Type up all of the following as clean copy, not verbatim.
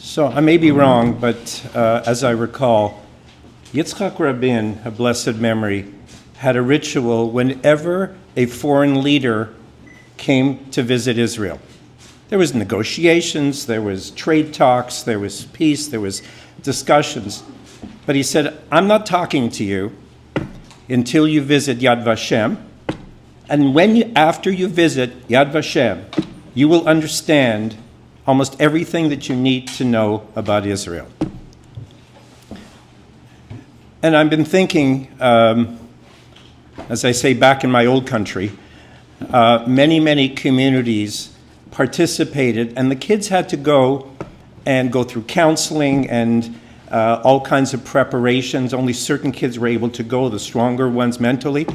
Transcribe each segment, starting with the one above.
So I may be wrong, but as I recall, Yitzchak Rabin, a blessed memory, had a ritual whenever a foreign leader came to visit Israel. There was negotiations, there was trade talks, there was peace, there was discussions. But he said, I'm not talking to you until you visit Yad Vashem. And after you visit Yad Vashem, you will understand almost everything that you need to know about Israel. And I've been thinking, as I say, back in my old country, many communities participated, and the kids had to go through counseling and all kinds of preparations. Only certain kids were able to go, the stronger ones mentally.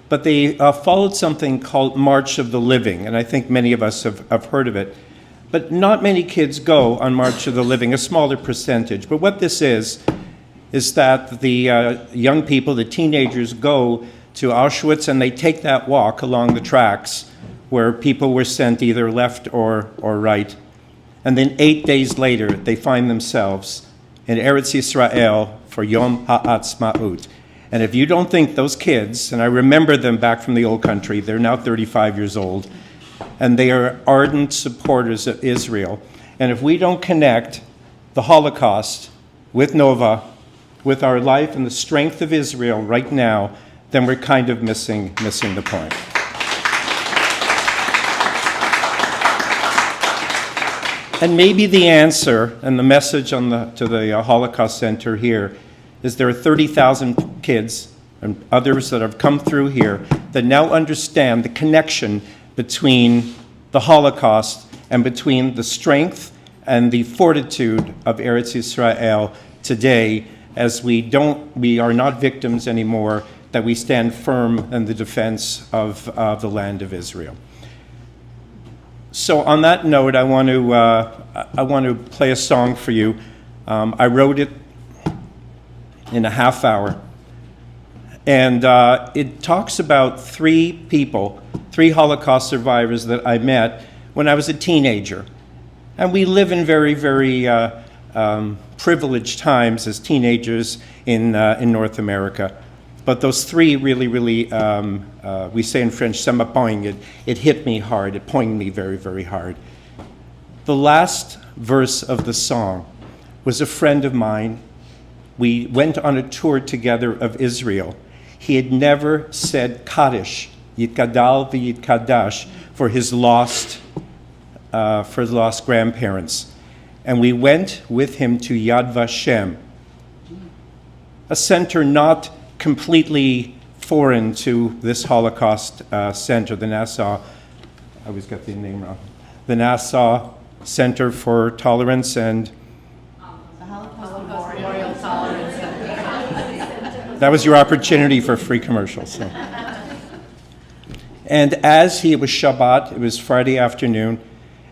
But they followed something called March of the Living, and I think many of us have heard of it. But not many kids go on March of the Living, a smaller percentage. But what this is that the young people, the teenagers, go to Auschwitz and they take that walk along the tracks where people were sent either left or right. And then 8 days later, they find themselves in Eretz Yisrael for Yom Ha'atzmaut. And if you don't think those kids, and I remember them back from the old country, they're now 35 years old, and they are ardent supporters of Israel. And if we don't connect the Holocaust with Nova, with our life and the strength of Israel right now, then we're kind of missing the point. And maybe the answer and the message to the Holocaust Center here is there are 30,000 kids and others that have come through here that now understand the connection between the Holocaust and between the strength and the fortitude of Eretz Yisrael today, as we are not victims anymore, that we stand firm in the defense of the land of Israel. So on that note, I want to play a song for you. I wrote it in a half hour, and it talks about three Holocaust survivors that I met when I was a teenager. And we live in very privileged times as teenagers in North America. But those three really, we say in French, ça m'a poigné. It hit me hard. It poigned me very hard. The last verse of the song was a friend of mine. We went on a tour together of Israel. He had never said Kaddish, Yitkadal v'Yitkadash, for his lost grandparents. And we went with him to Yad Vashem, a center not completely foreign to this Holocaust center, the Nassau, I always got the name wrong, the Nassau Center for Tolerance and... The Holocaust Memorial Tolerance Center. That was your opportunity for free commercials. So. And it was Shabbat, it was Friday afternoon,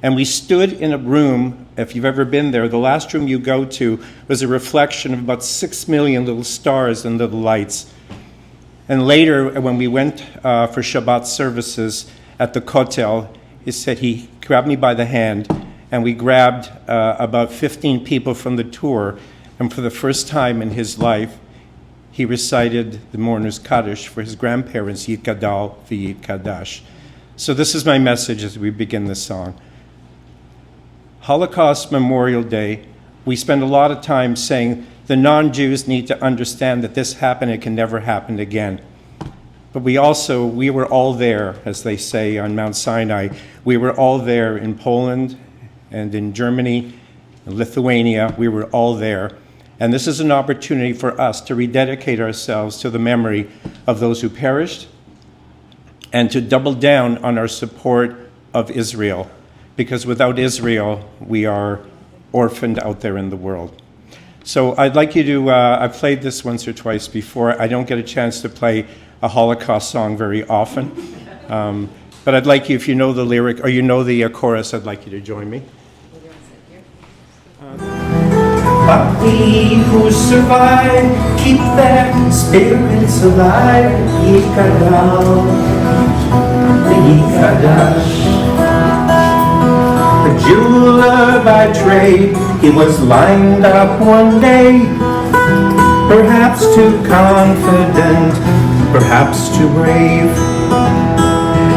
and we stood in a room, if you've ever been there, the last room you go to was a reflection of about 6 million little stars and little lights. And later, when we went for Shabbat services at the Kotel, he grabbed me by the hand, and we grabbed about 15 people from the tour, and for the first time in his life, he recited the mourner's Kaddish for his grandparents, Yitkadal v'Yitkadash. So this is my message as we begin this song. Holocaust Memorial Day, we spend a lot of time saying the non-Jews need to understand that this happened, it can never happen again. But we were all there, as they say on Mount Sinai. We were all there in Poland and in Germany, in Lithuania. We were all there. And this is an opportunity for us to rededicate ourselves to the memory of those who perished and to double down on our support of Israel. Because without Israel, we are orphaned out there in the world. So I'd like you to, I've played this once or twice before. I don't get a chance to play a Holocaust song very often. But I'd like you, if you know the lyric, or you know the chorus, I'd like you to join me. But we who survive keep their spirits alive. Yitkadal v'Yitkadash. The jeweler by trade, he was lined up one day, perhaps too confident, perhaps too brave.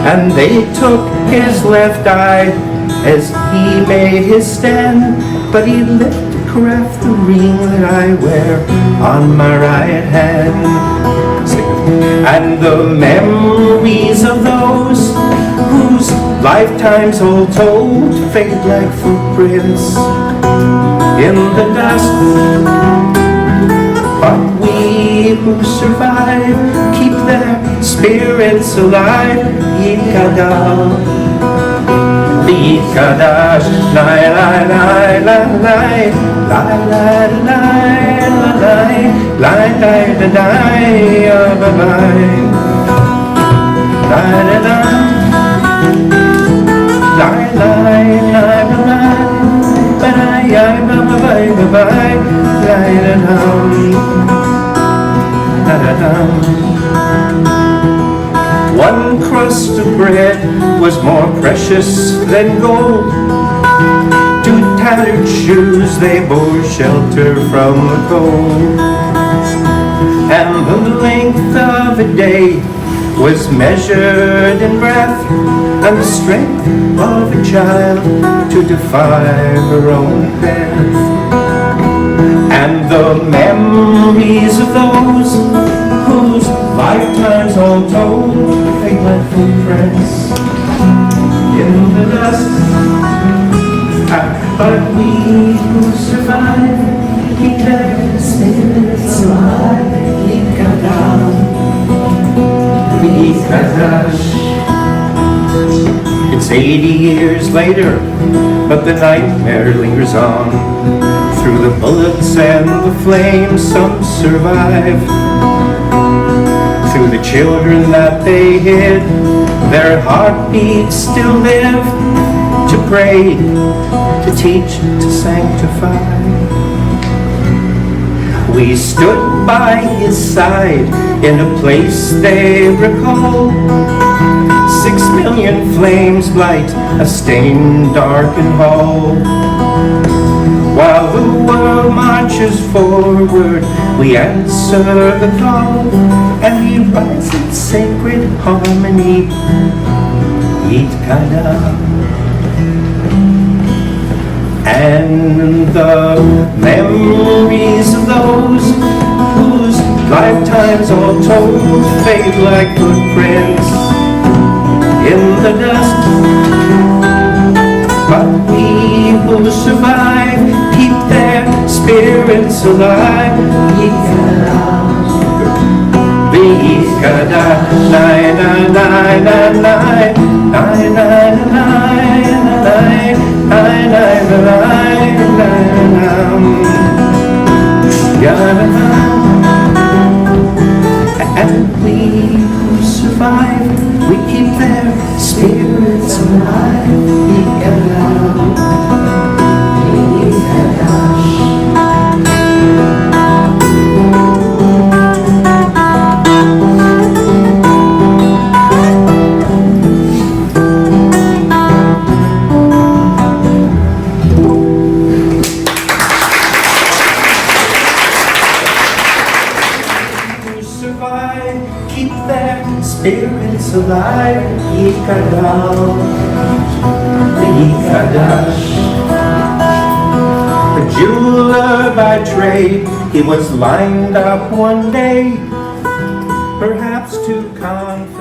And they took his left eye as he made his stand, but he left to craft the ring that I wear on my right hand. And the memories of those whose lifetimes all told fade like footprints in the dust. But we who survive keep their spirits alive. Yikada, yikada, lai lai lai lai lai lai lai lai lai lai lai lai lai one crust of bread was more precious than gold. Two tattered shoes they bore shelter from the cold. And the length of a day was measured in breath, and the strength of a child to defy her own death. And the memories of those whose lifetimes all told fade like footprints in the dust. But we who survive keep their spirits alive. It's 80 years later, but the nightmare lingers on. Through the bullets and the flames, some survive. Through the children that they hid, their heartbeats still live. To pray, to teach, to sanctify. We stood by his side in a place they recall. 6 million flames light a stained, darkened hall. While the world marches forward, we answer the call, and we rise in sacred harmony. Yitkada. And the memories of those whose lifetimes all told fade like footprints in the dust. But we who survive keep their spirits alive. Yikada, nai nai nai nai nai nai nai nai and we who survive, we keep their spirits alive. Spirits alive, Yikadal, Yikadash. A jeweler by trade, he was lined up one day, perhaps too confident.